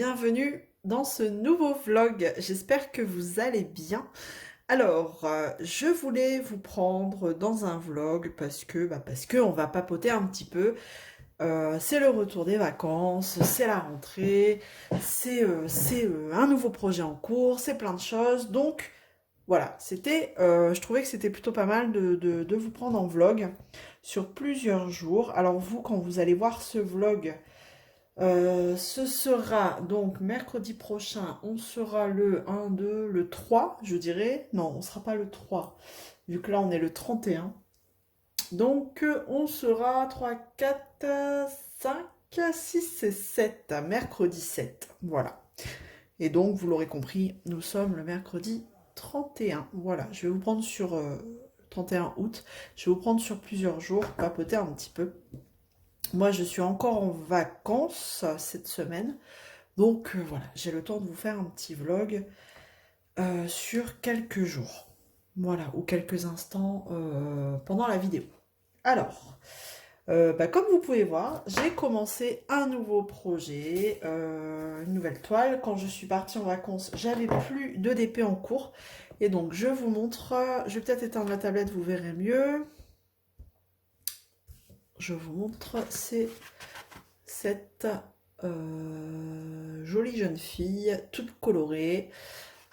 bienvenue dans ce nouveau vlog. J'espère que vous allez bien. Alors, je voulais vous prendre dans un vlog parce que on va papoter un petit peu. C'est le retour des vacances, c'est la rentrée, c'est un nouveau projet en cours, c'est plein de choses. Donc voilà, je trouvais que c'était plutôt pas mal de vous prendre en vlog sur plusieurs jours. Alors vous, quand vous allez voir ce vlog, ce sera donc mercredi prochain, on sera le 1, 2, le 3, je dirais. Non, on sera pas le 3, vu que là on est le 31. Donc on sera 3, 4, 5, 6 et 7, mercredi 7. Voilà. Et donc vous l'aurez compris, nous sommes le mercredi 31. Voilà, je vais vous prendre sur 31 août, je vais vous prendre sur plusieurs jours, papoter un petit peu. Moi, je suis encore en vacances cette semaine. Donc voilà, j'ai le temps de vous faire un petit vlog sur quelques jours. Voilà, ou quelques instants pendant la vidéo. Alors, comme vous pouvez voir, j'ai commencé un nouveau projet, une nouvelle toile. Quand je suis partie en vacances, j'avais plus de DP en cours. Et donc, je vous montre, je vais peut-être éteindre la tablette, vous verrez mieux. Je vous montre, c'est cette jolie jeune fille, toute colorée.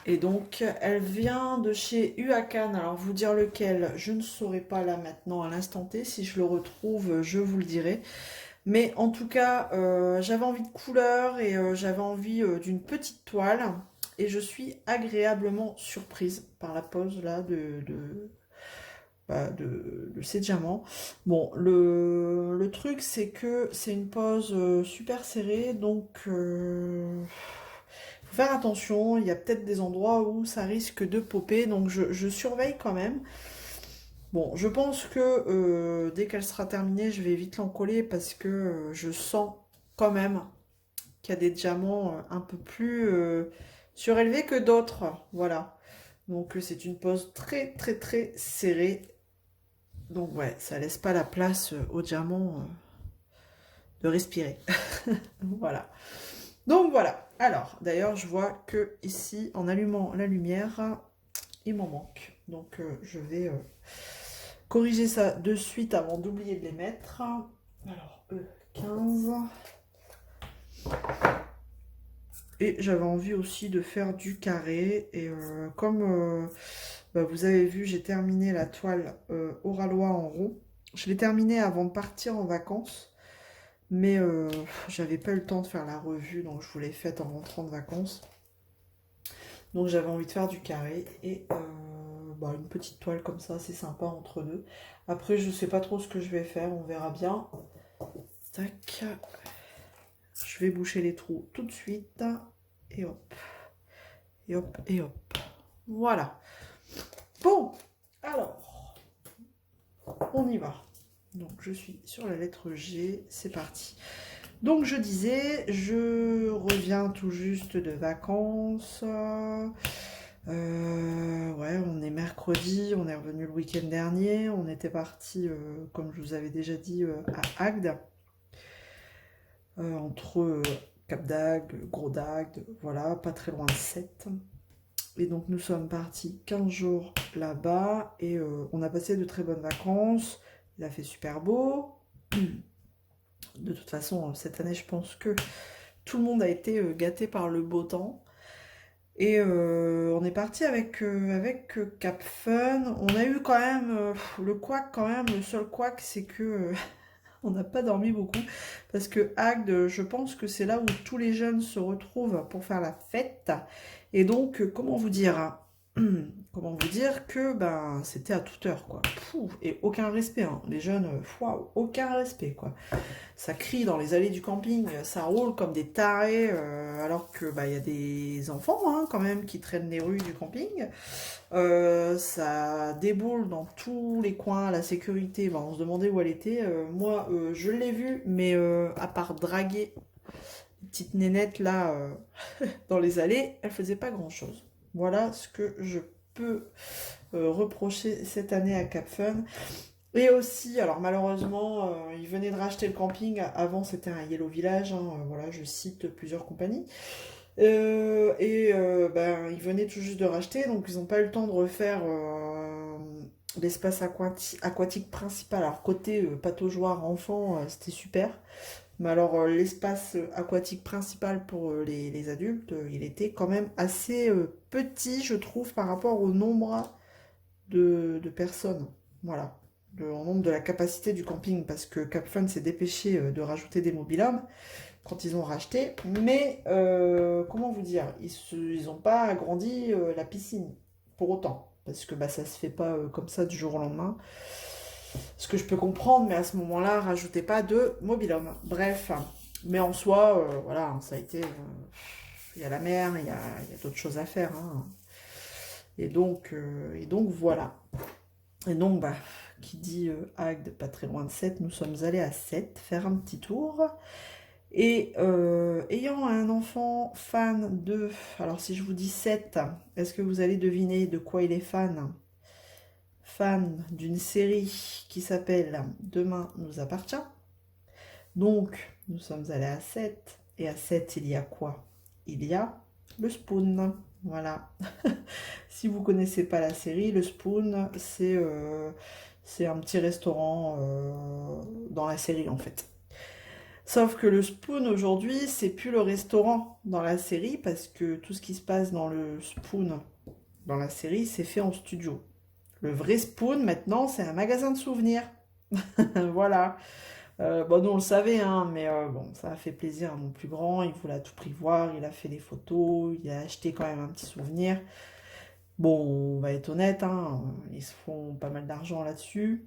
Et donc, elle vient de chez Huacan. Alors, vous dire lequel, je ne saurais pas là maintenant à l'instant T. Si je le retrouve, je vous le dirai. Mais en tout cas, j'avais envie de couleur et j'avais envie d'une petite toile. Et je suis agréablement surprise par la pose là de ces diamants. Bon, le truc, c'est que c'est une pose super serrée, donc faut faire attention. Il y a peut-être des endroits où ça risque de popper, donc je surveille quand même. Bon, je pense que dès qu'elle sera terminée, je vais vite l'encoller parce que je sens quand même qu'il y a des diamants un peu plus surélevés que d'autres. Voilà. Donc c'est une pose très très très serrée. Donc ouais, ça laisse pas la place au diamant de respirer. Voilà. Donc voilà. Alors, d'ailleurs, je vois que ici, en allumant la lumière, il m'en manque. Donc je vais corriger ça de suite avant d'oublier de les mettre. Alors, 15. Et j'avais envie aussi de faire du carré. Et comme vous avez vu, j'ai terminé la toile Oralois en rond. Je l'ai terminée avant de partir en vacances. Mais j'avais pas eu le temps de faire la revue, donc je vous l'ai faite en rentrant de vacances. Donc j'avais envie de faire du carré et une petite toile comme ça, c'est sympa entre deux. Après, je sais pas trop ce que je vais faire, on verra bien. Tac. Je vais boucher les trous tout de suite. Et hop. Et hop, et hop. Voilà. Bon, alors, on y va. Donc je suis sur la lettre G, c'est parti. Donc je disais, je reviens tout juste de vacances. Ouais, on est mercredi, on est revenu le week-end dernier. On était parti, comme je vous avais déjà dit, à Agde. Entre Cap d'Agde, Gros d'Agde, voilà, pas très loin de Sète. Et donc nous sommes partis 15 jours là-bas et on a passé de très bonnes vacances. Il a fait super beau. De toute façon, cette année, je pense que tout le monde a été gâté par le beau temps. Et on est parti avec Cap Fun. On a eu quand même le couac quand même. Le seul couac, c'est que on n'a pas dormi beaucoup. Parce que Agde, je pense que c'est là où tous les jeunes se retrouvent pour faire la fête. Et donc, comment vous dire, hein, comment vous dire que c'était à toute heure, quoi. Et aucun respect, hein. Les jeunes, waouh, aucun respect, quoi. Ça crie dans les allées du camping, ça roule comme des tarés, alors que il y a des enfants hein, quand même qui traînent les rues du camping. Ça déboule dans tous les coins, la sécurité, on se demandait où elle était. Moi, je l'ai vue, mais à part draguer une petite nénette là dans les allées, elle faisait pas grand-chose. Voilà ce que je peux reprocher cette année à Cap Fun. Et aussi, alors malheureusement, ils venaient de racheter le camping. Avant, c'était un Yellow Village, hein, voilà, je cite plusieurs compagnies. Ben, ils venaient tout juste de racheter, donc ils n'ont pas eu le temps de refaire l'espace aquatique principal. Alors, côté pataugeoire enfant, c'était super. Mais alors, l'espace aquatique principal pour les adultes, il était quand même assez petit, je trouve, par rapport au nombre de personnes. Voilà. Au nombre de la capacité du camping, parce que Capfun s'est dépêché de rajouter des mobil-hommes quand ils ont racheté. Mais, comment vous dire, ils ont pas agrandi la piscine pour autant. Parce que bah, ça se fait pas comme ça du jour au lendemain. Ce que je peux comprendre, mais à ce moment-là, rajoutez pas de mobil-home. Bref, mais en soi, voilà, ça a été. Il y a la mer, il y a d'autres choses à faire, hein. Et donc voilà. Et donc, bah, qui dit Agde, pas très loin de Sète, nous sommes allés à Sète faire un petit tour. Et ayant un enfant fan de... Alors si je vous dis 7, est-ce que vous allez deviner de quoi il est fan? Fan d'une série qui s'appelle Demain nous appartient. Donc, nous sommes allés à 7. Et à 7, il y a quoi? Il y a le Spoon. Voilà. Si vous connaissez pas la série, le Spoon, c'est un petit restaurant dans la série en fait. Sauf que le Spoon aujourd'hui, c'est plus le restaurant dans la série parce que tout ce qui se passe dans le Spoon dans la série, c'est fait en studio. Le vrai Spoon maintenant, c'est un magasin de souvenirs. Voilà. Bon, nous on le savait, hein, mais bon, ça a fait plaisir à mon plus grand. Il voulait à tout prix voir, il a fait des photos, il a acheté quand même un petit souvenir. Bon, on va être honnête, hein, ils se font pas mal d'argent là-dessus.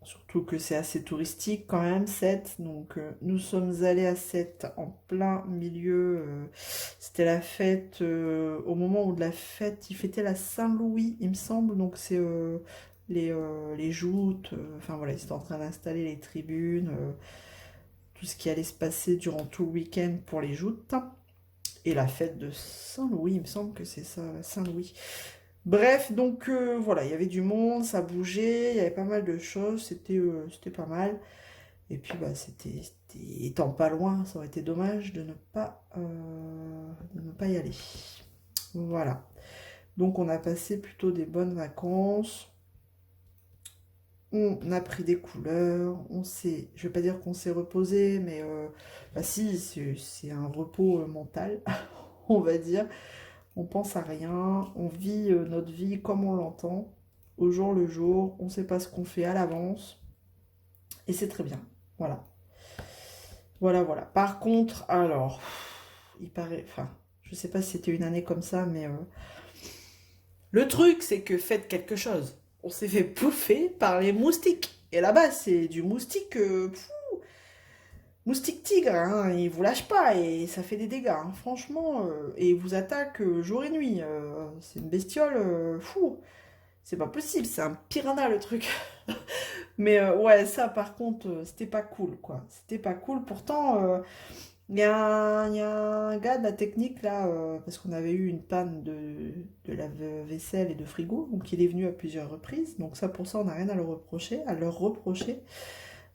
Surtout que c'est assez touristique quand même, Sète. Donc nous sommes allés à Sète en plein milieu. C'était la fête, au moment où de la fête, ils fêtaient la Saint-Louis, il me semble. Donc c'est les joutes. Enfin voilà, ils étaient en train d'installer les tribunes. Tout ce qui allait se passer durant tout le week-end pour les joutes. Et la fête de Saint-Louis, il me semble que c'est ça, Saint-Louis. Bref, donc voilà, il y avait du monde, ça bougeait, il y avait pas mal de choses, c'était pas mal. Et puis bah étant pas loin, ça aurait été dommage de ne pas y aller. Voilà. Donc on a passé plutôt des bonnes vacances. On a pris des couleurs, je vais pas dire qu'on s'est reposé, mais bah si, c'est un repos mental, on va dire. On pense à rien, on vit notre vie comme on l'entend, au jour le jour, on ne sait pas ce qu'on fait à l'avance, et c'est très bien. Voilà. Voilà, voilà. Par contre, alors, il paraît, enfin, je sais pas si c'était une année comme ça, mais le truc, c'est que faites quelque chose. On s'est fait bouffer par les moustiques. Et là-bas, c'est du moustique, moustique tigre, hein, il vous lâche pas et ça fait des dégâts, hein, franchement. Et il vous attaque jour et nuit. C'est une bestiole fou. C'est pas possible, c'est un piranha le truc. Mais ouais, ça par contre, c'était pas cool, quoi. C'était pas cool. Pourtant, il y a un gars de la technique là, parce qu'on avait eu une panne de lave-vaisselle et de frigo, donc il est venu à plusieurs reprises. Donc ça, pour ça, on n'a rien à le reprocher, à leur reprocher.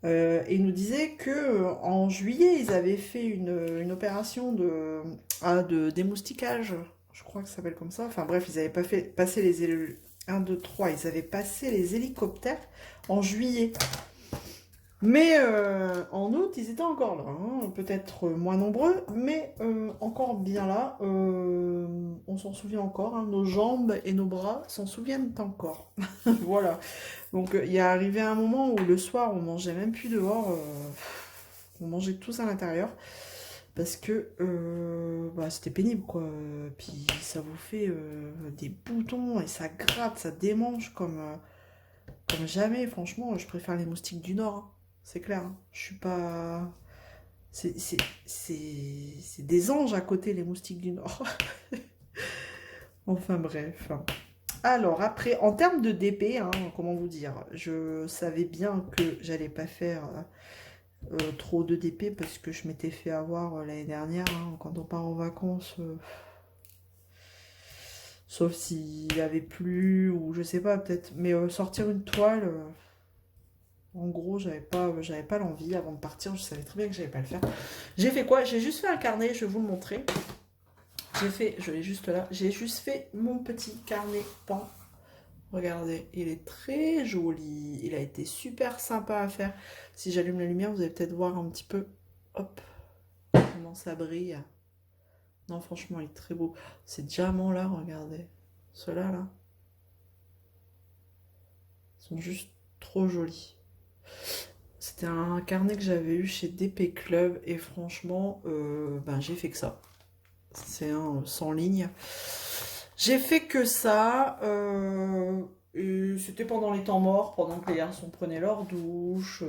Et il nous disait que en juillet, ils avaient fait une opération de démoustiquage. Je crois que ça s'appelle comme ça. Enfin bref, ils avaient pas fait passer les 1, 2, 3, ils avaient passé les hélicoptères en juillet. Mais en août, ils étaient encore là, hein. Peut-être moins nombreux, mais encore bien là. On s'en souvient encore, hein. Nos jambes et nos bras s'en souviennent encore. Voilà. Donc il y a arrivé un moment où le soir, on mangeait même plus dehors. On mangeait tous à l'intérieur. Parce que bah, c'était pénible, quoi. Puis ça vous fait des boutons et ça gratte, ça démange comme jamais. Franchement, je préfère les moustiques du Nord, hein. C'est clair, hein. Je suis pas. C'est des anges à côté, les moustiques du Nord. Enfin bref. Alors après, en termes de DP, hein, comment vous dire, je savais bien que j'allais pas faire trop de DP parce que je m'étais fait avoir l'année dernière, hein, quand on part en vacances. Sauf s'il avait plu ou je sais pas, peut-être. Mais sortir une toile, En gros, j'avais pas l'envie avant de partir. Je savais très bien que j'allais pas le faire. J'ai fait quoi? J'ai juste fait un carnet, je vais vous le montrer. Je l'ai juste là. J'ai juste fait mon petit carnet pan. Regardez, il est très joli. Il a été super sympa à faire. Si j'allume la lumière, vous allez peut-être voir un petit peu. Hop, comment ça brille. Non, franchement, il est très beau. Ces diamants-là, regardez. Ceux-là, là, sont juste trop jolis. C'était un carnet que j'avais eu chez DP Club et franchement, ben, j'ai fait que ça. C'est un sans ligne. J'ai fait que ça. Et c'était pendant les temps morts, pendant que les garçons prenaient leur douche,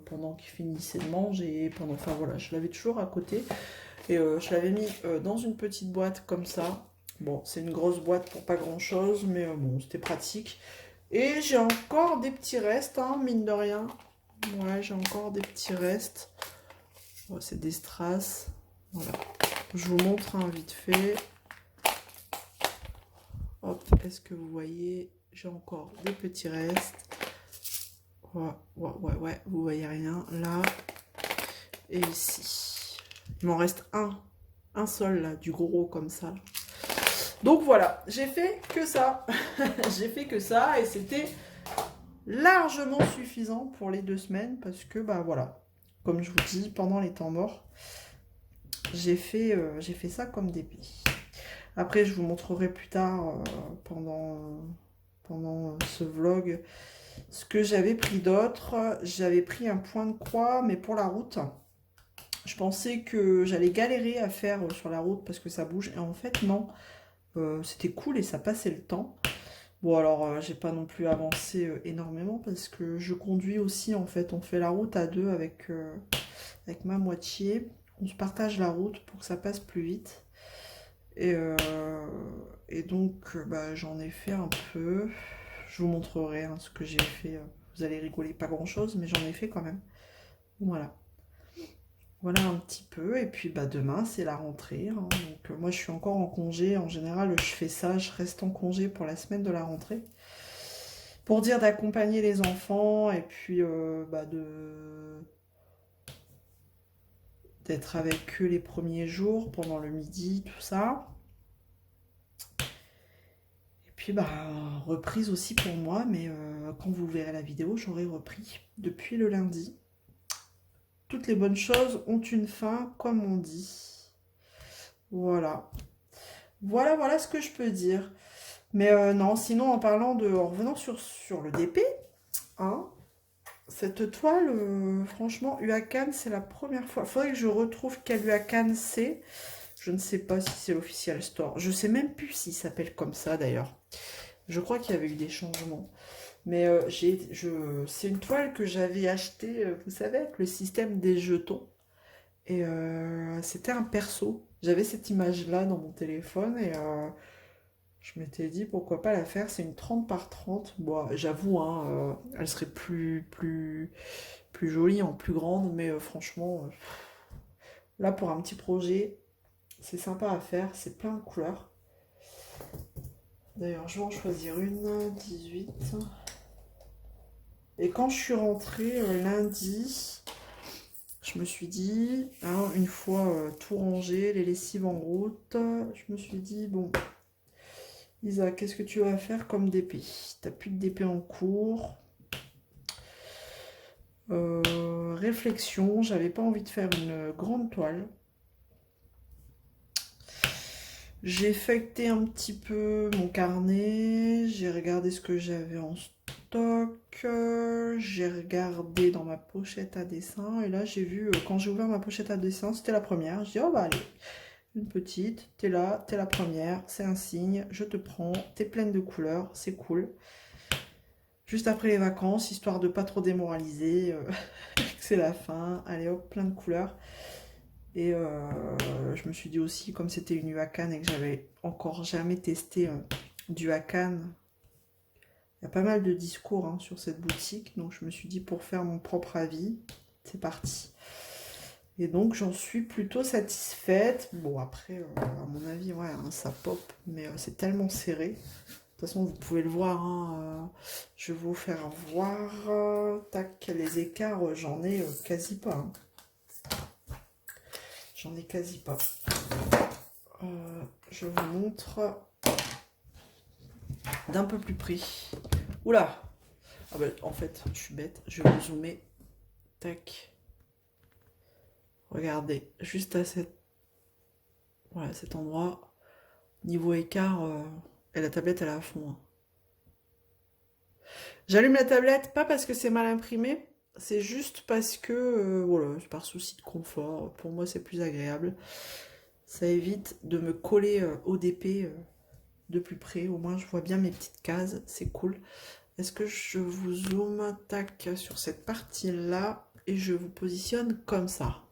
pendant qu'ils finissaient de manger, pendant. Enfin voilà, je l'avais toujours à côté. Et je l'avais mis dans une petite boîte comme ça. Bon, c'est une grosse boîte pour pas grand chose, mais bon, c'était pratique. Et j'ai encore des petits restes, hein, mine de rien. Ouais, j'ai encore des petits restes. Ouais, c'est des strass. Voilà. Je vous montre hein, vite fait. Hop, est-ce que vous voyez? J'ai encore des petits restes. Ouais, vous voyez rien. Là et ici. Il m'en reste un seul là, du gros comme ça. Donc voilà, j'ai fait que ça. J'ai fait que ça et c'était largement suffisant pour les 2 semaines parce que bah voilà, comme je vous dis, pendant les temps morts, j'ai fait ça comme début. Après, je vous montrerai plus tard pendant ce vlog ce que j'avais pris d'autre. J'avais pris un point de croix, mais pour la route. Je pensais que j'allais galérer à faire sur la route parce que ça bouge. Et en fait, non. C'était cool et ça passait le temps. Bon, alors, j'ai pas non plus avancé énormément parce que je conduis aussi. En fait, on fait la route à deux avec ma moitié. On se partage la route pour que ça passe plus vite. Et donc, bah, j'en ai fait un peu. Je vous montrerai hein, ce que j'ai fait. Vous allez rigoler, pas grand-chose, mais j'en ai fait quand même. Voilà. Voilà un petit peu. Et puis, bah, demain, c'est la rentrée. Hein. Donc, moi, je suis encore en congé. En général, je fais ça. Je reste en congé pour la semaine de la rentrée. Pour dire d'accompagner les enfants et puis bah, d'être avec eux les premiers jours, pendant le midi, tout ça. Puis bah reprise aussi pour moi, mais quand vous verrez la vidéo, j'aurai repris depuis le lundi. Toutes les bonnes choses ont une fin, comme on dit. Voilà. Voilà ce que je peux dire. Mais non, sinon en parlant en revenant sur le DP, hein, cette toile, franchement, UACAN, c'est la première fois. Faudrait que je retrouve quel UACAN c'est. Je ne sais pas si c'est l'official store. Je sais même plus s'il s'appelle comme ça d'ailleurs. Je crois qu'il y avait eu des changements. Mais c'est une toile que j'avais achetée, vous savez, avec le système des jetons. Et c'était un perso. J'avais cette image-là dans mon téléphone et je m'étais dit pourquoi pas la faire. C'est une 30 par 30. Bon, j'avoue, hein, elle serait plus jolie, en plus grande, mais franchement, là pour un petit projet, c'est sympa à faire. C'est plein de couleurs. D'ailleurs, je vais en choisir une, 18. Et quand je suis rentrée lundi, je me suis dit, hein, une fois tout rangé, les lessives en route, je me suis dit, bon, Isa, qu'est-ce que tu vas faire comme DP? T'as plus de DP en cours. Réflexion, j'avais pas envie de faire une grande toile. J'ai feuilleté un petit peu mon carnet, j'ai regardé ce que j'avais en stock, j'ai regardé dans ma pochette à dessin, et là j'ai vu, quand j'ai ouvert ma pochette à dessin, c'était la première. Je dis, oh bah allez, une petite, t'es là, t'es la première, c'est un signe, je te prends, t'es pleine de couleurs, c'est cool. Juste après les vacances, histoire de pas trop démoraliser, c'est la fin, allez hop, plein de couleurs. Et je me suis dit aussi, comme c'était une UACAN et que j'avais encore jamais testé du UACAN, il y a pas mal de discours hein, sur cette boutique. Donc je me suis dit, pour faire mon propre avis, c'est parti. Et donc j'en suis plutôt satisfaite. Bon après, à mon avis, ouais, hein, ça pop, mais c'est tellement serré. De toute façon, vous pouvez le voir, hein, je vais vous faire voir. Tac, les écarts, j'en ai quasi pas, hein. J'en ai quasi pas. Je vous montre d'un peu plus près. Oula! Ah bah, en fait, je suis bête. Je vais vous zoomer. Tac. Regardez, juste à voilà, cet endroit. Niveau écart, et la tablette, elle est à fond, hein. J'allume la tablette, pas parce que c'est mal imprimé, c'est juste parce que, voilà, c'est par souci de confort. Pour moi, c'est plus agréable. Ça évite de me coller au DP de plus près. Au moins, je vois bien mes petites cases. C'est cool. Est-ce que je vous zoome, tac, sur cette partie-là et je vous positionne comme ça.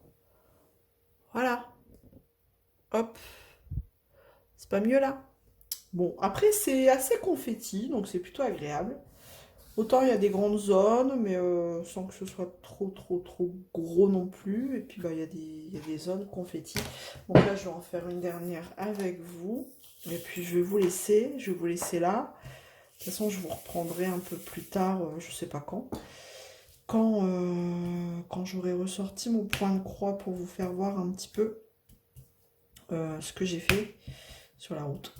Voilà. Hop. C'est pas mieux là? Bon, après, c'est assez confetti, donc c'est plutôt agréable. Autant il y a des grandes zones, mais sans que ce soit trop gros non plus. Et puis bah, il y a des zones confetti. Donc là, je vais en faire une dernière avec vous. Et puis je vais vous laisser là. De toute façon, je vous reprendrai un peu plus tard, je sais pas quand. Quand j'aurai ressorti mon point de croix pour vous faire voir un petit peu ce que j'ai fait sur la route.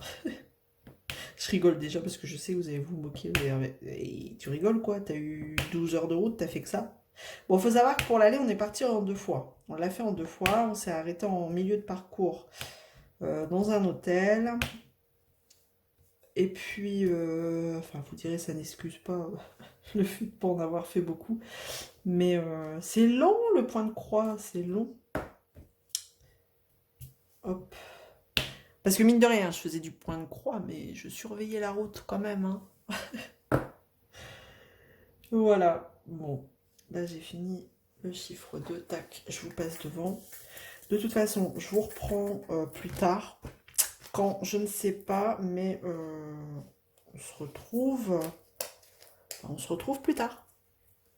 Je rigole déjà parce que je sais que vous allez vous moquer. Et tu rigoles quoi? T'as eu 12 heures de route, t'as fait que ça? Bon, faut savoir que pour l'aller, on est parti en 2 fois. On l'a fait en 2 fois. On s'est arrêté en milieu de parcours dans un hôtel. Et puis, enfin, vous direz, ça n'excuse pas le fait de pas en avoir fait beaucoup. Mais c'est long le point de croix, c'est long. Hop. Parce que mine de rien, je faisais du point de croix, mais je surveillais la route quand même, hein. Voilà. Bon, là j'ai fini le chiffre 2. Tac, je vous passe devant. De toute façon, je vous reprends plus tard. Quand, je ne sais pas, mais on se retrouve plus tard.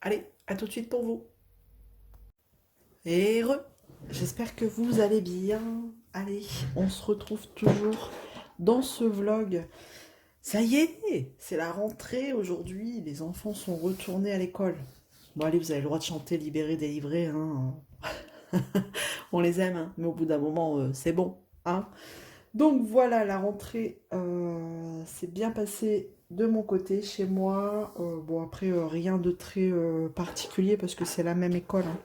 Allez, à tout de suite pour vous. Et j'espère que vous allez bien. Allez, on se retrouve toujours dans ce vlog. Ça y est, c'est la rentrée aujourd'hui. Les enfants sont retournés à l'école. Bon allez, vous avez le droit de chanter libéré, délivré, hein. On les aime, hein. Mais au bout d'un moment, c'est bon, hein. Donc voilà, la rentrée s'est bien passée de mon côté, chez moi. Bon après, rien de très particulier parce que c'est la même école, hein.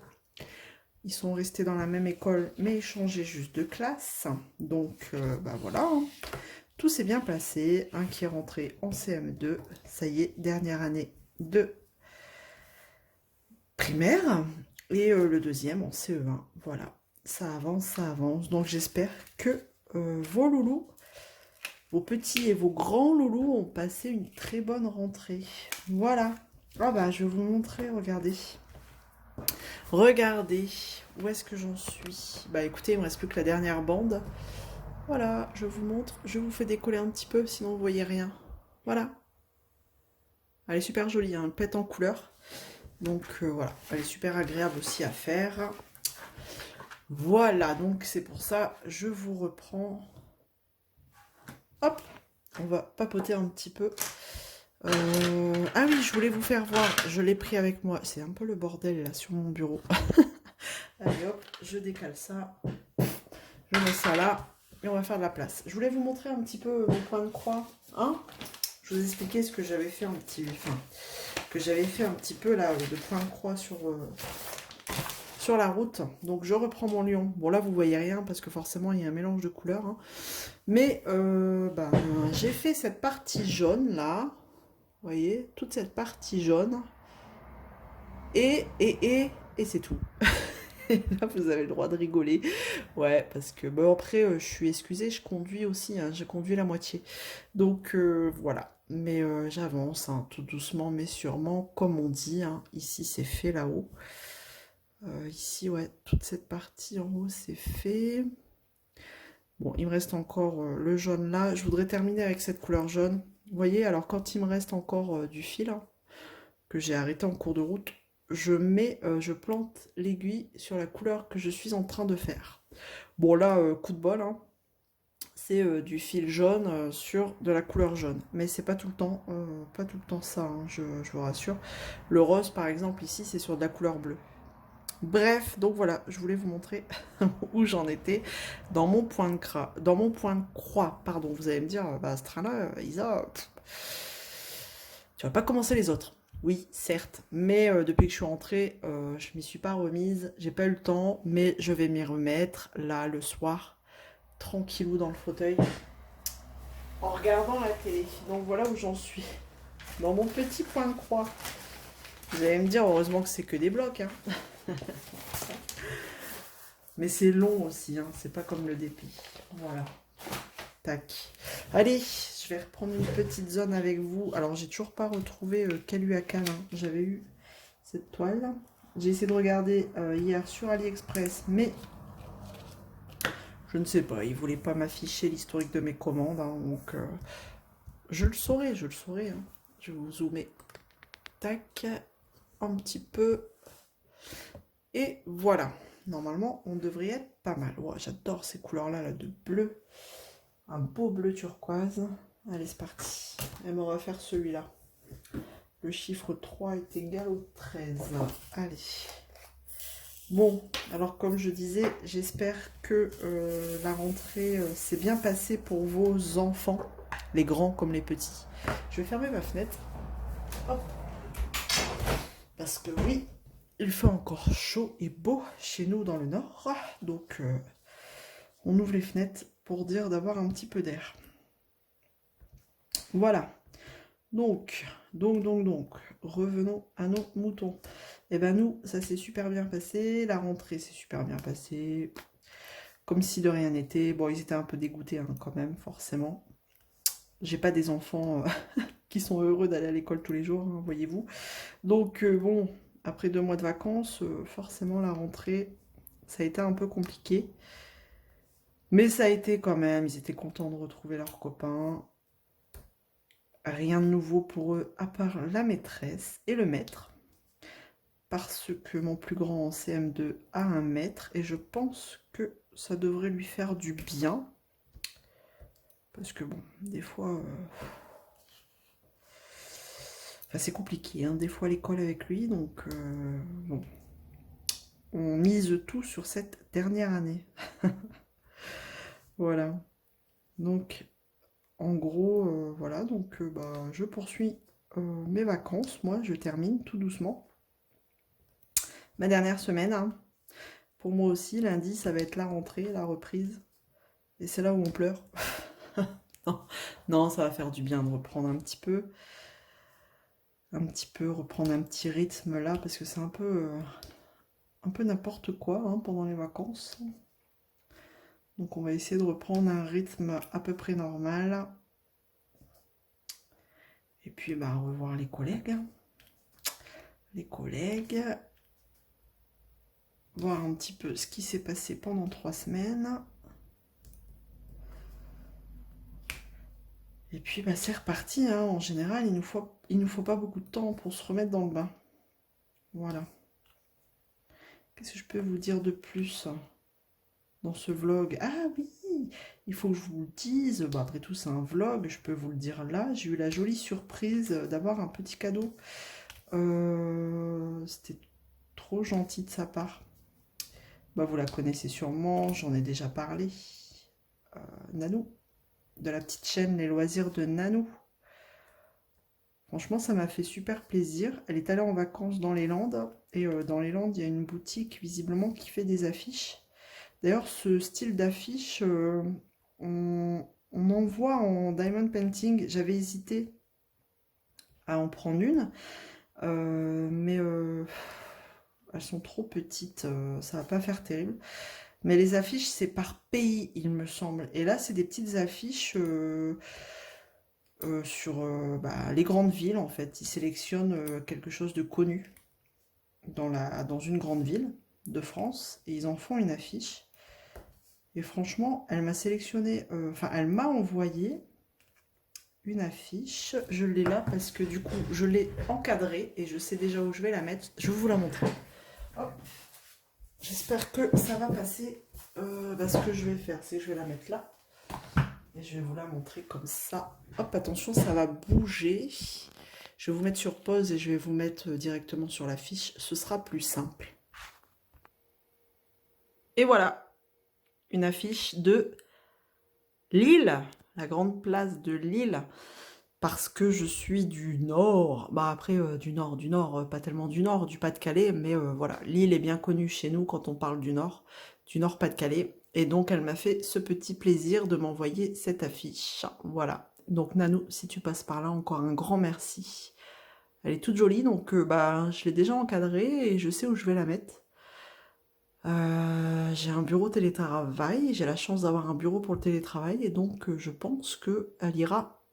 Ils sont restés dans la même école, mais échangés juste de classe. Donc, bah voilà, hein. Tout s'est bien passé. Un qui est rentré en CM2. Ça y est, dernière année de primaire. Et le deuxième en CE1. Voilà, ça avance, ça avance. Donc, j'espère que vos loulous, vos petits et vos grands loulous ont passé une très bonne rentrée. Voilà. Ah bah, je vais vous montrer, regardez. Regardez, où est-ce que j'en suis? Bah écoutez, il me reste plus que la dernière bande. Voilà, je vous montre. Je vous fais décoller un petit peu, sinon vous voyez rien. Voilà. Elle est super jolie, hein, elle pète en couleur. Donc voilà, elle est super agréable aussi à faire. Voilà, donc c'est pour ça, je vous reprends. Hop, on va papoter un petit peu. Ah oui, je voulais vous faire voir, je l'ai pris avec moi. C'est un peu le bordel là sur mon bureau. Allez hop, je décale ça. Je mets ça là et on va faire de la place. Je voulais vous montrer un petit peu mon point de croix. Hein, je vous expliquais ce que j'avais fait un petit... Enfin, que j'avais fait un petit peu là, de point de croix sur la route. Donc je reprends mon lion. Bon là vous voyez rien parce que forcément il y a un mélange de couleurs, hein. Mais ben, j'ai fait cette partie jaune là. Vous voyez, toute cette partie jaune. Et c'est tout. Et là, vous avez le droit de rigoler. Ouais, parce que, bon, après, je suis excusée, je conduis aussi, hein, j'ai conduit la moitié. Donc, voilà. Mais j'avance, hein, tout doucement, mais sûrement, comme on dit, hein, ici, c'est fait là-haut. Ici, ouais, toute cette partie en haut, c'est fait. Bon, il me reste encore le jaune là. Je voudrais terminer avec cette couleur jaune. Vous voyez, alors quand il me reste encore du fil, hein, que j'ai arrêté en cours de route, je plante l'aiguille sur la couleur que je suis en train de faire. Bon là, coup de bol, hein. C'est du fil jaune sur de la couleur jaune. Mais c'est pas tout le temps, ça, hein, je vous rassure. Le rose, par exemple, ici, c'est sur de la couleur bleue. Bref, donc voilà, je voulais vous montrer où j'en étais dans mon point de croix, pardon. Vous allez me dire, bah, ce train-là, Isa, tu vas pas commencer les autres. Oui, certes, mais depuis que je suis rentrée, je m'y suis pas remise, j'ai pas eu le temps, mais je vais m'y remettre là le soir, tranquillou dans le fauteuil, en regardant la télé. Donc voilà où j'en suis, dans mon petit point de croix. Vous allez me dire, heureusement que c'est que des blocs, hein. Mais c'est long aussi, hein. C'est pas comme le dépit. Voilà. Tac. Allez, je vais reprendre une petite zone avec vous. Alors, j'ai toujours pas retrouvé Caluacan, hein. J'avais eu cette toile. J'ai essayé de regarder hier sur AliExpress, mais je ne sais pas. Ils voulaient pas m'afficher l'historique de mes commandes, hein, donc je le saurai, hein. Je vais vous zoomer. Tac. Un petit peu. Et voilà. Normalement, on devrait être pas mal. Ouais, j'adore ces couleurs-là là, de bleu. Un beau bleu turquoise. Allez, c'est parti. Elle me refaire celui-là. Le chiffre 3 est égal au 13. Allez. Bon, alors comme je disais, j'espère que la rentrée s'est bien passée pour vos enfants, les grands comme les petits. Je vais fermer ma fenêtre. Hop. Parce que oui, il fait encore chaud et beau chez nous dans le nord. Donc, on ouvre les fenêtres pour dire d'avoir un petit peu d'air. Voilà. Donc, revenons à nos moutons. Eh ben nous, ça s'est super bien passé. La rentrée s'est super bien passée. Comme si de rien n'était. Bon, ils étaient un peu dégoûtés hein, quand même, forcément. J'ai pas des enfants qui sont heureux d'aller à l'école tous les jours, hein, voyez-vous. Donc bon, après 2 mois de vacances, forcément la rentrée, ça a été un peu compliqué. Mais ça a été quand même, ils étaient contents de retrouver leurs copains. Rien de nouveau pour eux, à part la maîtresse et le maître. Parce que mon plus grand en CM2 a un maître et je pense que ça devrait lui faire du bien. Parce que bon, des fois... Enfin, c'est compliqué, hein, des fois à l'école avec lui, donc bon. On mise tout sur cette dernière année. Voilà. Donc, en gros, voilà, donc bah, je poursuis mes vacances. Moi, je termine tout doucement. Ma dernière semaine, hein. Pour moi aussi, lundi, ça va être la rentrée, la reprise. Et c'est là où on pleure. Non, non, ça va faire du bien de reprendre un petit peu. Reprendre un petit rythme là, parce que c'est un peu n'importe quoi hein, pendant les vacances. Donc on va essayer de reprendre un rythme à peu près normal. Et puis bah, revoir les collègues. Voir un petit peu ce qui s'est passé pendant 3 semaines. Et puis bah, c'est reparti. Hein. En général, il nous faut pas beaucoup de temps pour se remettre dans le bain. Voilà. Qu'est-ce que je peux vous dire de plus dans ce vlog? Ah oui, il faut que je vous le dise. Bon, après tout, c'est un vlog, je peux vous le dire là. J'ai eu la jolie surprise d'avoir un petit cadeau. C'était trop gentil de sa part. Bah, vous la connaissez sûrement, j'en ai déjà parlé. Nanou, de la petite chaîne Les Loisirs de Nanou. Franchement, ça m'a fait super plaisir. Elle est allée en vacances dans les Landes. Et dans les Landes, il y a une boutique visiblement qui fait des affiches. D'ailleurs, ce style d'affiche, on en voit en diamond painting. J'avais hésité à en prendre une. Mais elles sont trop petites. Ça va pas faire terrible. Mais les affiches, c'est par pays, il me semble. Et là, c'est des petites affiches sur bah, les grandes villes, en fait. Ils sélectionnent quelque chose de connu dans une grande ville de France. Et ils en font une affiche. Et franchement, elle m'a sélectionné... Enfin, elle m'a envoyé une affiche. Je l'ai là parce que du coup, je l'ai encadrée. Et je sais déjà où je vais la mettre. Je vais vous la montrer. Hop. J'espère que ça va passer. Ce que je vais faire, c'est que je vais la mettre là. Et je vais vous la montrer comme ça. Hop, attention, ça va bouger. Je vais vous mettre sur pause et je vais vous mettre directement sur l'affiche. Ce sera plus simple. Et voilà, une affiche de Lille, la grande place de Lille. Parce que je suis du Nord. Bah après, du Nord, pas tellement du Nord, du Pas-de-Calais, mais voilà, Lille est bien connue chez nous quand on parle du Nord Pas-de-Calais. Et donc, elle m'a fait ce petit plaisir de m'envoyer cette affiche. Voilà. Donc, Nanou, si tu passes par là, encore un grand merci. Elle est toute jolie, donc bah, je l'ai déjà encadrée et je sais où je vais la mettre. J'ai un bureau télétravail, j'ai la chance d'avoir un bureau pour le télétravail, et donc je pense qu'elle ira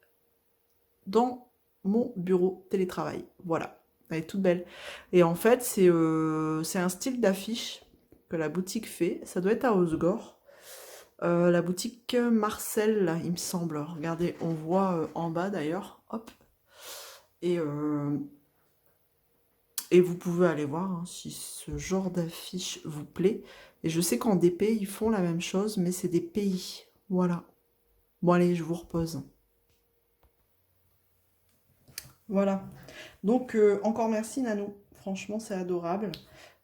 dans mon bureau télétravail. Voilà, elle est toute belle. Et en fait, c'est un style d'affiche que la boutique fait. Ça doit être à Osgore. La boutique Marcel, il me semble. Regardez, on voit en bas d'ailleurs. Hop. Et, euh, et vous pouvez aller voir hein, si ce genre d'affiche vous plaît. Et je sais qu'en DP, ils font la même chose, mais c'est des pays. Voilà. Bon, allez, je vous repose. Voilà. Donc, encore merci Nanou. Franchement, c'est adorable.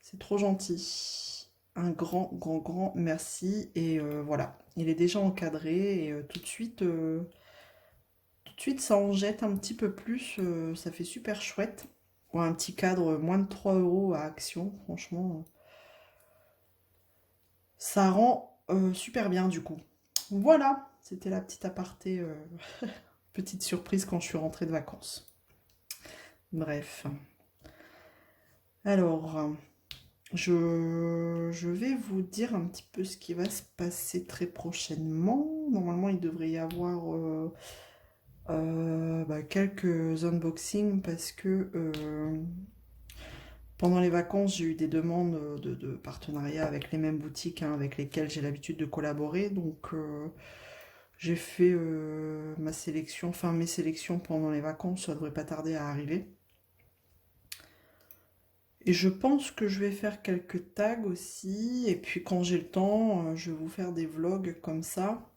C'est trop gentil. Un grand, grand, grand merci. Et voilà, il est déjà encadré. Et tout de suite, ça en jette un petit peu plus. Ça fait super chouette. Ou un petit cadre, moins de 3 € à Action. Franchement, ça rend super bien du coup. Voilà, c'était la petite aparté, petite surprise quand je suis rentrée de vacances. Bref. Alors, je vais vous dire un petit peu ce qui va se passer très prochainement. Normalement, il devrait y avoir quelques unboxings parce que pendant les vacances, j'ai eu des demandes de partenariat avec les mêmes boutiques hein, avec lesquelles j'ai l'habitude de collaborer. Donc, j'ai fait ma sélection, enfin mes sélections pendant les vacances, ça devrait pas tarder à arriver. Et je pense que je vais faire quelques tags aussi. Et puis quand j'ai le temps, je vais vous faire des vlogs comme ça.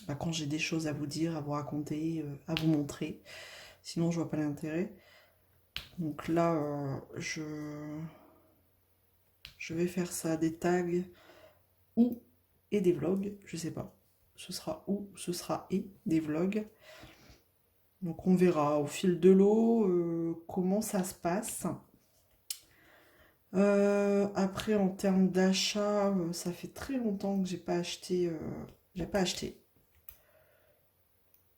Bah, quand j'ai des choses à vous dire, à vous raconter, à vous montrer. Sinon, je vois pas l'intérêt. Donc là, je vais faire ça, des tags ou et des vlogs. Je sais pas. Ce sera ou, ce sera et des vlogs. Donc on verra au fil de l'eau comment ça se passe. Après, en termes d'achat, ça fait très longtemps que j'ai pas acheté. J'ai pas acheté.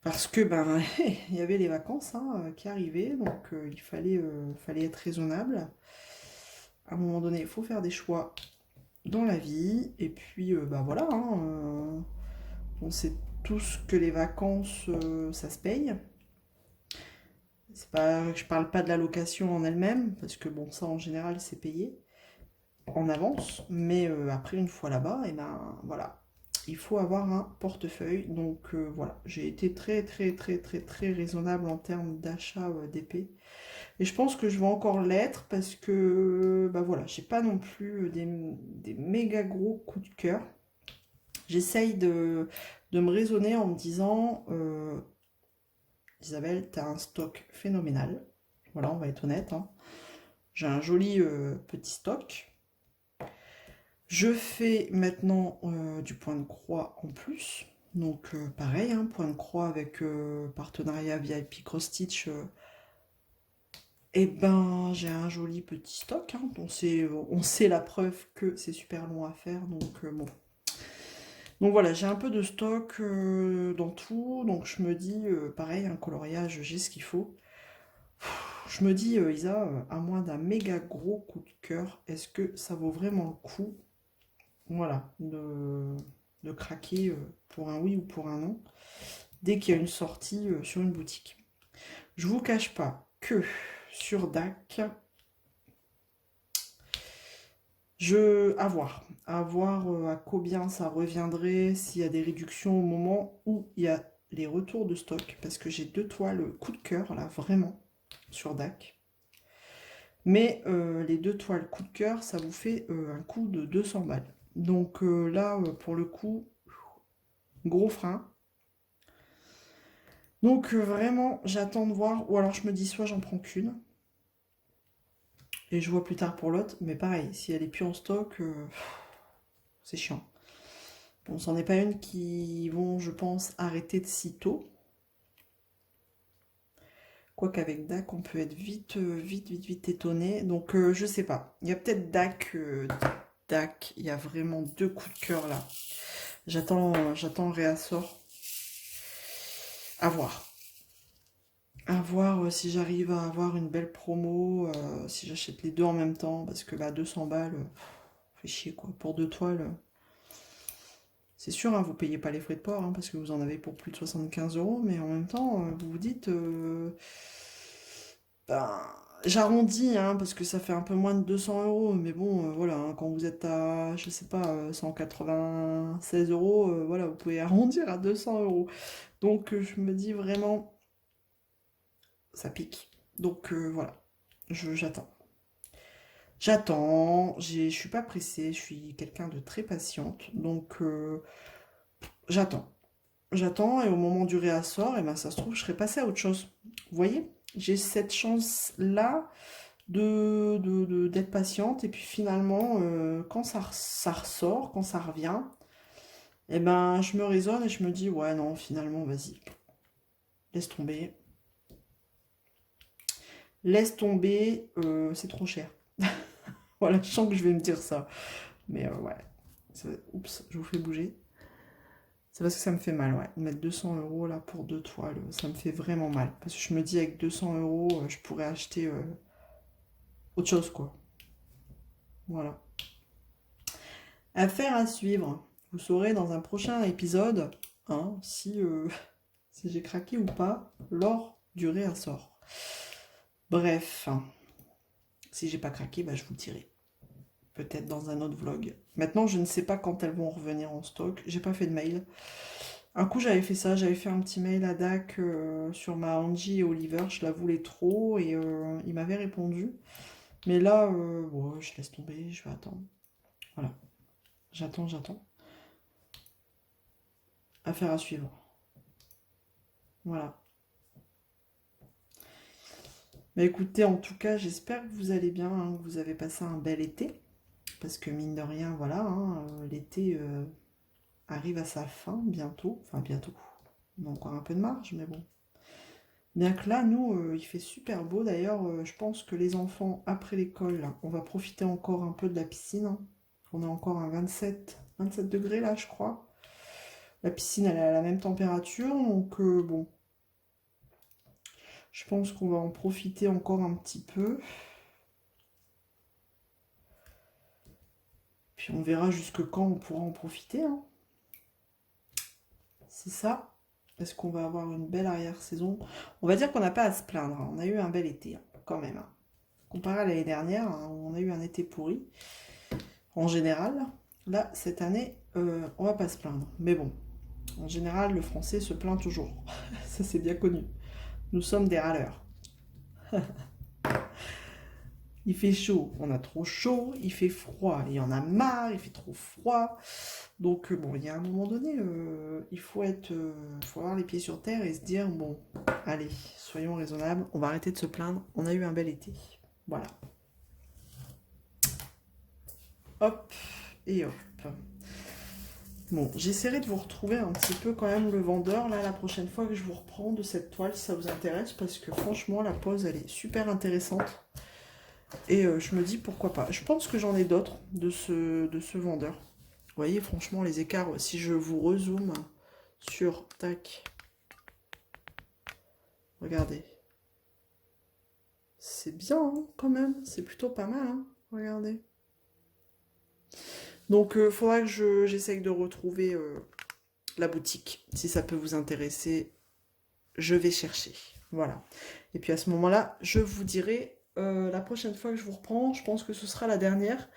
Parce que ben il y avait les vacances hein, qui arrivaient, donc fallait être raisonnable. À un moment donné, il faut faire des choix dans la vie. Et puis bah voilà, hein, on sait tous que les vacances, ça se paye. C'est pas, je parle pas de la location en elle-même, parce que bon, ça en général c'est payé en avance, mais après une fois là-bas, et ben voilà, il faut avoir un portefeuille. Donc voilà, j'ai été très très très très très raisonnable en termes d'achat d'épée. Et je pense que je vais encore l'être parce que bah voilà, j'ai pas non plus des méga gros coups de cœur. J'essaye de me raisonner en me disant Isabelle, t'as un stock phénoménal. Voilà, on va être honnête. Hein. J'ai un joli petit stock. Je fais maintenant du point de croix en plus. Donc pareil, hein, point de croix avec partenariat VIP Cross Stitch. Et ben j'ai un joli petit stock. Hein. On sait la preuve que c'est super long à faire. Donc bon. Donc voilà, j'ai un peu de stock dans tout. Donc je me dis, pareil, un coloriage, j'ai ce qu'il faut. Je me dis, Isa, à moins d'un méga gros coup de cœur, est-ce que ça vaut vraiment le coup voilà, de craquer pour un oui ou pour un non, dès qu'il y a une sortie sur une boutique. Je vous cache pas que sur DAC, à voir à combien ça reviendrait, s'il y a des réductions au moment où il y a les retours de stock, parce que j'ai 2 toiles coup de cœur, là, vraiment, sur DAC. Mais les 2 toiles coup de cœur, ça vous fait un coût de 200 balles. Donc là, pour le coup, gros frein. Donc vraiment, j'attends de voir. Ou alors je me dis soit j'en prends qu'une. Et je vois plus tard pour l'autre. Mais pareil, si elle est plus en stock, c'est chiant. Bon, c'en est pas une qui vont, je pense, arrêter de sitôt. Quoique avec DAC, on peut être vite étonné. Donc, je sais pas. Il y a peut-être DAC. DAC, il y a vraiment deux coups de cœur là. J'attends le réassort. À voir. À voir si j'arrive à avoir une belle promo, si j'achète les deux en même temps, parce que là, 200 balles, fait chier quoi. Pour deux toiles, c'est sûr, hein, vous payez pas les frais de port, hein, parce que vous en avez pour plus de 75 euros, mais en même temps, vous vous dites, ben, j'arrondis, hein, parce que ça fait un peu moins de 200 euros, mais bon, voilà, hein, quand vous êtes à, je sais pas, 196 euros, voilà, vous pouvez arrondir à 200 euros. Donc, je me dis vraiment, ça pique. Donc, voilà, j'attends. J'attends, je suis pas pressée, je suis quelqu'un de très patiente, donc j'attends. J'attends et au moment du réassort, et ben ça se trouve, je serai passée à autre chose. Vous voyez, j'ai cette chance-là d'être patiente et puis finalement, quand ça ressort, quand ça revient, et ben je me raisonne et je me dis ouais non, finalement, vas-y, laisse tomber, c'est trop cher. Voilà, je sens que je vais me dire ça, mais ouais, oups, je vous fais bouger. C'est parce que ça me fait mal, ouais. Mettre 200 euros là pour deux toiles, ça me fait vraiment mal. Parce que je me dis avec 200 euros, je pourrais acheter autre chose, quoi. Voilà. Affaire à suivre. Vous saurez dans un prochain épisode hein, si, si j'ai craqué ou pas lors du réassort. Bref, si j'ai pas craqué, bah, je vous le dirai. Peut-être dans un autre vlog. Maintenant, je ne sais pas quand elles vont revenir en stock. J'ai pas fait de mail. Un coup, j'avais fait ça, j'avais fait un petit mail à Dac sur ma Angie et Oliver, je la voulais trop et il m'avait répondu. Mais là, bon, je laisse tomber, je vais attendre. Voilà, j'attends. Affaire à suivre. Voilà. Mais écoutez, en tout cas, j'espère que vous allez bien, hein, que vous avez passé un bel été. Parce que mine de rien, voilà, hein, l'été arrive à sa fin bientôt. Enfin, bientôt. On a encore un peu de marge, mais bon. Bien que là, nous, il fait super beau. D'ailleurs, je pense que les enfants, après l'école, là, on va profiter encore un peu de la piscine, hein. On est encore à 27 degrés là, je crois. La piscine, elle est à la même température. Donc, bon, je pense qu'on va en profiter encore un petit peu. Puis on verra jusque quand on pourra en profiter, hein. C'est ça. Est-ce qu'on va avoir une belle arrière-saison? On va dire qu'on n'a pas à se plaindre, hein. On a eu un bel été, hein, quand même, hein. Comparé à l'année dernière, hein, où on a eu un été pourri. En général, là, cette année, on va pas se plaindre. Mais bon, en général, le français se plaint toujours. Ça, c'est bien connu. Nous sommes des râleurs. Il fait chaud, on a trop chaud. Il fait froid, il y en a marre, il fait trop froid. Donc, bon, il y a un moment donné, il faut avoir les pieds sur terre et se dire, bon, allez, soyons raisonnables, on va arrêter de se plaindre. On a eu un bel été. Voilà. Hop, et hop. Bon, j'essaierai de vous retrouver un petit peu quand même le vendeur là la prochaine fois que je vous reprends de cette toile si ça vous intéresse parce que franchement la pose elle est super intéressante et je me dis pourquoi pas. Je pense que j'en ai d'autres de ce vendeur. Vous voyez franchement les écarts, si je vous rezoome sur tac, regardez. C'est bien hein, quand même, c'est plutôt pas mal hein, regardez. Donc faudra que j'essaye de retrouver la boutique si ça peut vous intéresser. Je vais chercher. Voilà. Et puis à ce moment-là, je vous dirai la prochaine fois que je vous reprends, je pense que ce sera la dernière.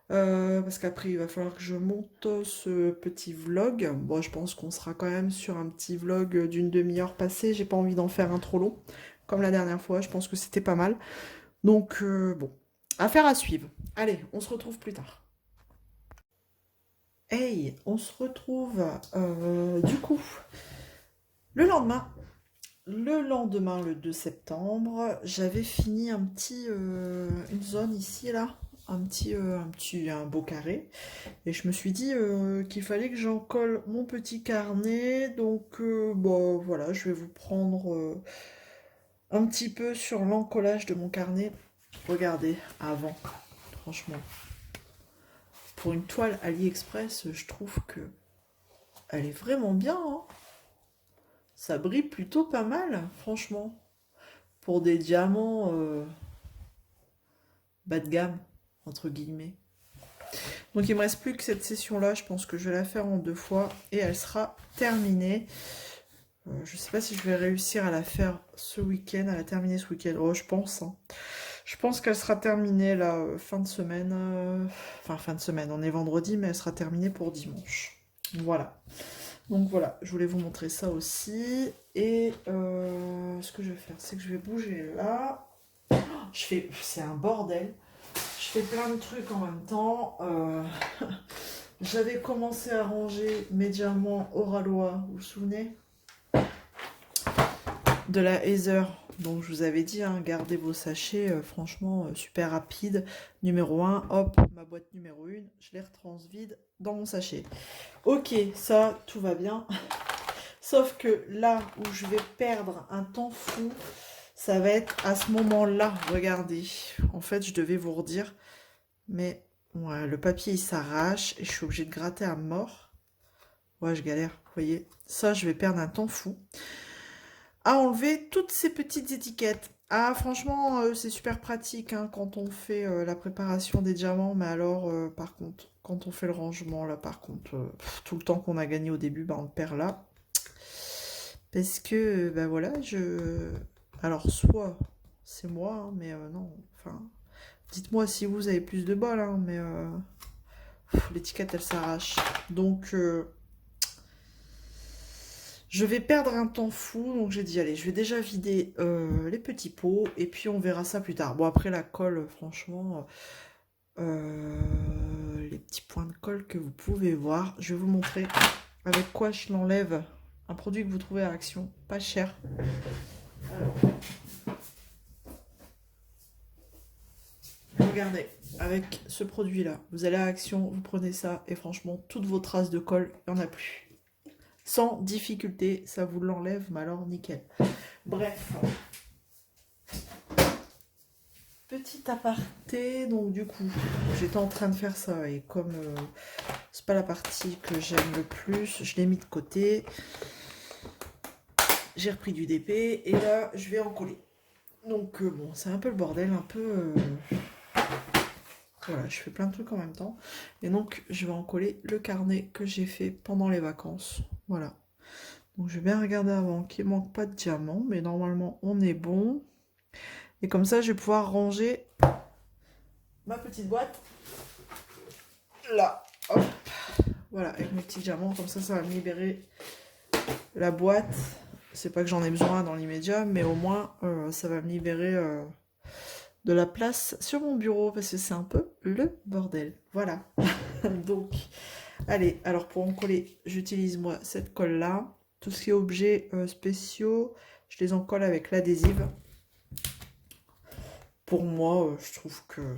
Parce qu'après, il va falloir que je monte ce petit vlog. Bon, je pense qu'on sera quand même sur un petit vlog d'une demi-heure passée. J'ai pas envie d'en faire un trop long. Comme la dernière fois, je pense que c'était pas mal. Donc, bon, affaire à suivre. Allez, on se retrouve plus tard. Hey, on se retrouve du coup le lendemain. le lendemain, le 2 septembre, j'avais fini une zone ici, là, un beau carré. Et je me suis dit qu'il fallait que j'en colle mon petit carnet. Donc, bon, voilà, je vais vous prendre un petit peu sur l'encollage de mon carnet. Regardez, avant, franchement. Pour une toile AliExpress, je trouve que elle est vraiment bien, hein. Ça brille plutôt pas mal, franchement. Pour des diamants bas de gamme, entre guillemets. Donc il me reste plus que cette session-là. Je pense que je vais la faire en 2 fois et elle sera terminée. Je sais pas si je vais réussir à la faire ce week-end, à la terminer ce week-end. Oh, je pense, hein. Je pense qu'elle sera terminée là, fin de semaine. Enfin, fin de semaine, on est vendredi, mais elle sera terminée pour dimanche. Voilà. Donc voilà, je voulais vous montrer ça aussi. Et ce que je vais faire, c'est que je vais bouger là. C'est un bordel. Je fais plein de trucs en même temps. J'avais commencé à ranger mes diamants Oralois, vous vous souvenez? De la Heather. Donc je vous avais dit, hein, gardez vos sachets, franchement, super rapide. Numéro 1, hop, ma boîte numéro 1, je les retransvide dans mon sachet. Ok, ça, tout va bien. Sauf que là où je vais perdre un temps fou, ça va être à ce moment-là. Regardez, en fait, je devais vous redire, mais ouais, le papier il s'arrache et je suis obligée de gratter à mort. Ouais, je galère, vous voyez. Ça, je vais perdre un temps fou à enlever toutes ces petites étiquettes. Ah, franchement, c'est super pratique hein, quand on fait la préparation des diamants, mais alors, par contre, quand on fait le rangement, là, par contre, tout le temps qu'on a gagné au début, bah, on le perd là. Parce que, ben voilà, alors, soit c'est moi, hein, mais non, enfin... Dites-moi si vous avez plus de bol, hein, mais l'étiquette, elle s'arrache. Donc, je vais perdre un temps fou. Donc, j'ai dit, allez, je vais déjà vider les petits pots. Et puis, on verra ça plus tard. Bon, après, la colle, franchement, les petits points de colle que vous pouvez voir. Je vais vous montrer avec quoi je l'enlève. Un produit que vous trouvez à Action, pas cher. Alors, regardez, avec ce produit-là, vous allez à Action, vous prenez ça, et franchement, toutes vos traces de colle, il n'y en a plus. Sans difficulté, ça vous l'enlève, mais alors nickel. Bref. Petit aparté, donc du coup, j'étais en train de faire ça, et comme c'est pas la partie que j'aime le plus, je l'ai mis de côté. J'ai repris du DP, et là, je vais en coller. Donc bon, c'est un peu le bordel, un peu... Voilà, je fais plein de trucs en même temps. Et donc, je vais en coller le carnet que j'ai fait pendant les vacances. Voilà. Donc, je vais bien regarder avant qu'il ne manque pas de diamants. Mais normalement, on est bon. Et comme ça, je vais pouvoir ranger ma petite boîte. Là. Hop. Voilà, avec mes petits diamants. Comme ça va me libérer la boîte. C'est pas que j'en ai besoin dans l'immédiat. Mais au moins, ça va me libérer... de la place sur mon bureau parce que c'est un peu le bordel. Voilà. Donc, allez, alors pour en coller, j'utilise moi cette colle là. Tout ce qui est objets spéciaux, je les en colle avec l'adhésive. Pour moi, je trouve que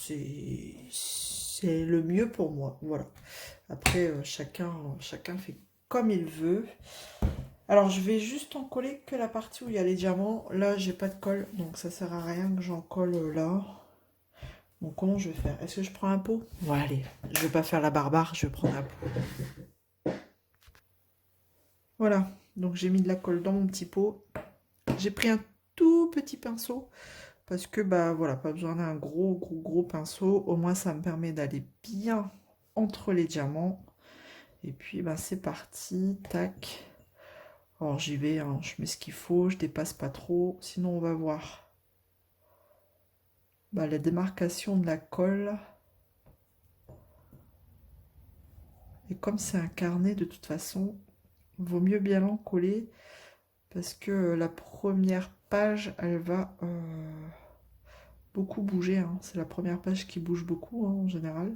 c'est le mieux pour moi. Voilà. Après, chacun fait comme il veut. Alors, je vais juste en coller que la partie où il y a les diamants. Là, j'ai pas de colle, donc ça sert à rien que j'en colle là. Donc, comment je vais faire? Est-ce que je prends un pot? Ouais, allez, je vais pas faire la barbare, je vais prendre un pot. Voilà, donc j'ai mis de la colle dans mon petit pot. J'ai pris un tout petit pinceau parce que, bah voilà, pas besoin d'un gros pinceau. Au moins, ça me permet d'aller bien entre les diamants. Et puis, bah c'est parti, tac. Alors, j'y vais, hein, je mets ce qu'il faut, je dépasse pas trop, sinon on va voir bah, la démarcation de la colle. Et comme c'est un carnet, de toute façon, il vaut mieux bien l'encoller parce que la première page, elle va beaucoup bouger, hein. C'est la première page qui bouge beaucoup, hein, en général.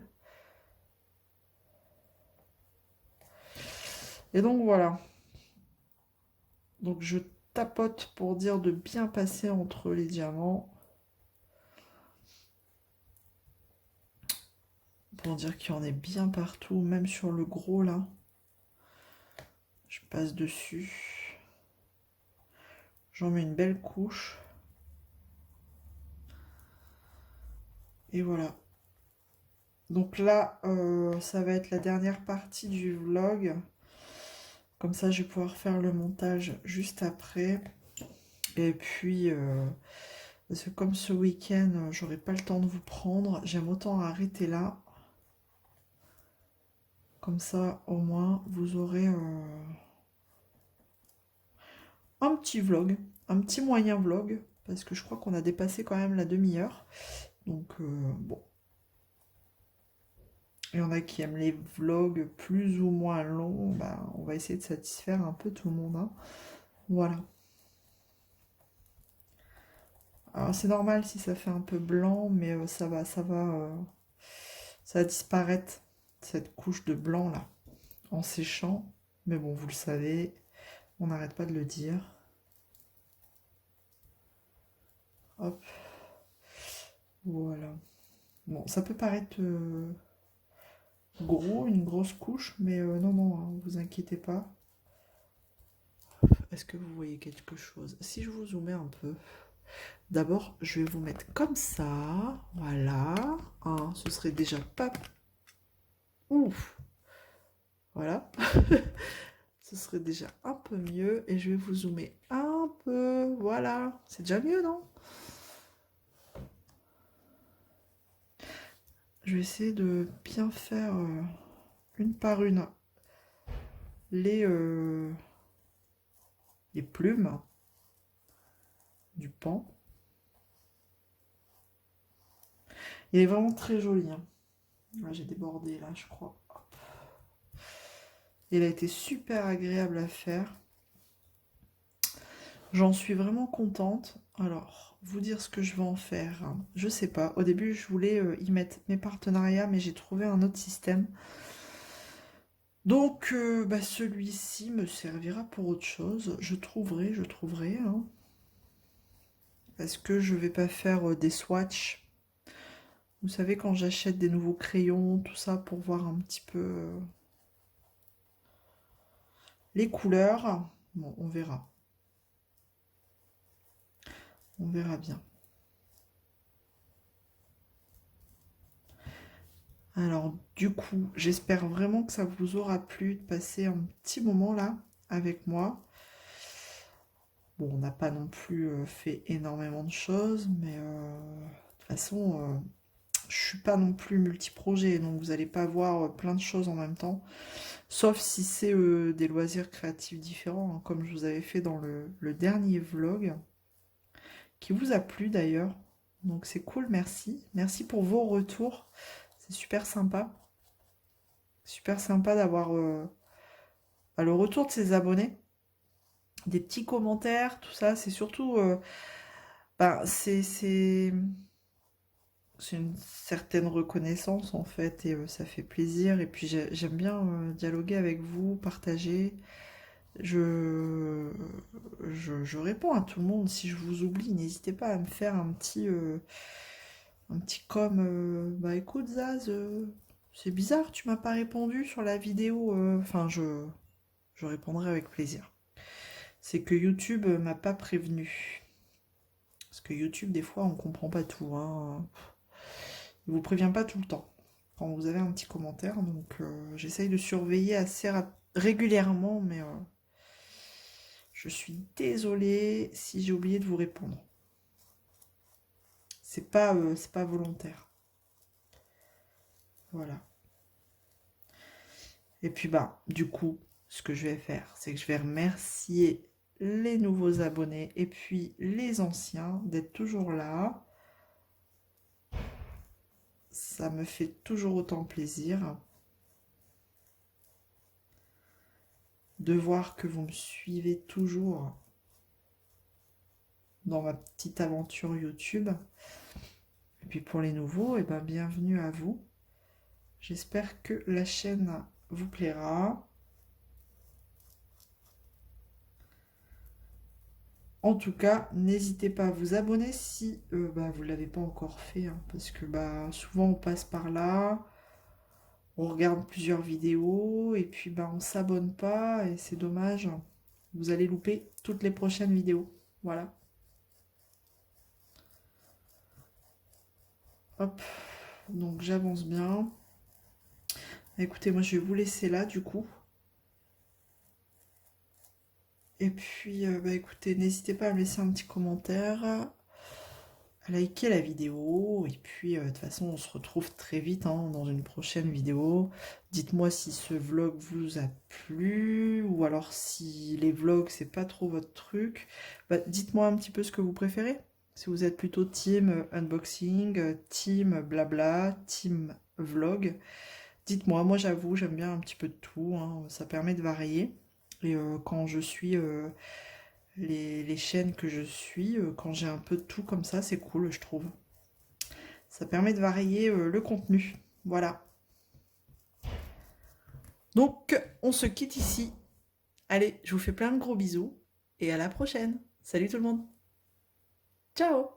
Et donc voilà. Donc je tapote pour dire de bien passer entre les diamants. Pour dire qu'il y en est bien partout, même sur le gros là. Je passe dessus. J'en mets une belle couche. Et voilà. Donc là, ça va être la dernière partie du vlog. Comme ça, je vais pouvoir faire le montage juste après. Et puis, parce que comme ce week-end, j'aurai pas le temps de vous prendre, j'aime autant arrêter là. Comme ça, au moins, vous aurez un petit vlog, un petit moyen vlog. Parce que je crois qu'on a dépassé quand même la demi-heure. Donc, bon. Il y en a qui aiment les vlogs plus ou moins longs. Bah, on va essayer de satisfaire un peu tout le monde, hein. Voilà. Alors c'est normal si ça fait un peu blanc, mais ça va disparaître, cette couche de blanc là, en séchant. Mais bon, vous le savez, on n'arrête pas de le dire. Hop, voilà. Bon, ça peut paraître gros, une grosse couche, mais non, non, hein, vous inquiétez pas. Est-ce que vous voyez quelque chose? Si je vous zoomais un peu. D'abord, je vais vous mettre comme ça. Voilà. Hein, ce serait déjà pas... Ouf. Voilà. Ce serait déjà un peu mieux. Et je vais vous zoomer un peu. Voilà. C'est déjà mieux, non? Je vais essayer de bien faire une par une les plumes du pan. Il est vraiment très joli, hein. Là, j'ai débordé, là, je crois. Hop. Il a été super agréable à faire. J'en suis vraiment contente. Alors, vous dire ce que je vais en faire, hein, je sais pas. Au début, je voulais y mettre mes partenariats, mais j'ai trouvé un autre système. Donc, bah, celui-ci me servira pour autre chose. Je trouverai, hein. Parce que je vais pas faire des swatchs. Vous savez, quand j'achète des nouveaux crayons, tout ça, pour voir un petit peu les couleurs. Bon, on verra. On verra bien. Alors, du coup, j'espère vraiment que ça vous aura plu de passer un petit moment là avec moi. Bon, on n'a pas non plus fait énormément de choses, mais de toute façon, je suis pas non plus multiprojet, donc vous n'allez pas voir plein de choses en même temps. Sauf si c'est des loisirs créatifs différents, hein, comme je vous avais fait dans le dernier vlog, qui vous a plu d'ailleurs. Donc c'est cool, merci. Merci pour vos retours. C'est super sympa. Super sympa d'avoir le retour de ses abonnés. Des petits commentaires, tout ça. C'est surtout... ben, c'est une certaine reconnaissance en fait. Et ça fait plaisir. Et puis j'aime bien dialoguer avec vous, partager. Je réponds à tout le monde. Si je vous oublie, n'hésitez pas à me faire un petit comme bah écoute Zaz, c'est bizarre, tu m'as pas répondu sur la vidéo. Enfin, je répondrai avec plaisir. C'est que YouTube m'a pas prévenu. Parce que YouTube, des fois, on comprend pas tout, hein. Il vous prévient pas tout le temps quand vous avez un petit commentaire. Donc, j'essaye de surveiller assez régulièrement, mais je suis désolée si j'ai oublié de vous répondre. C'est pas volontaire. Voilà. Et puis, bah, du coup, ce que je vais faire, c'est que je vais remercier les nouveaux abonnés et puis les anciens d'être toujours là. Ça me fait toujours autant plaisir de voir que vous me suivez toujours dans ma petite aventure YouTube. Et puis pour les nouveaux, et ben bienvenue à vous. J'espère que la chaîne vous plaira. En tout cas, n'hésitez pas à vous abonner si vous ne l'avez pas encore fait, hein, parce que souvent on passe par là, on regarde plusieurs vidéos et puis on s'abonne pas et c'est dommage. Vous allez louper toutes les prochaines vidéos. Voilà. Hop. Donc j'avance bien. Écoutez, moi je vais vous laisser là du coup. Et puis, écoutez, n'hésitez pas à me laisser un petit commentaire, à liker la vidéo. Et puis, de toute façon, on se retrouve très vite hein, dans une prochaine vidéo. Dites-moi si ce vlog vous a plu, ou alors si les vlogs, c'est pas trop votre truc. Dites-moi un petit peu ce que vous préférez. Si vous êtes plutôt team unboxing, team blabla, team vlog. Dites-moi, moi j'avoue, j'aime bien un petit peu de tout, hein, ça permet de varier. Et quand je suis les chaînes que je suis, quand j'ai un peu de tout comme ça, c'est cool, je trouve. Ça permet de varier le contenu. Voilà. Donc, on se quitte ici. Allez, je vous fais plein de gros bisous et à la prochaine. Salut tout le monde. Ciao!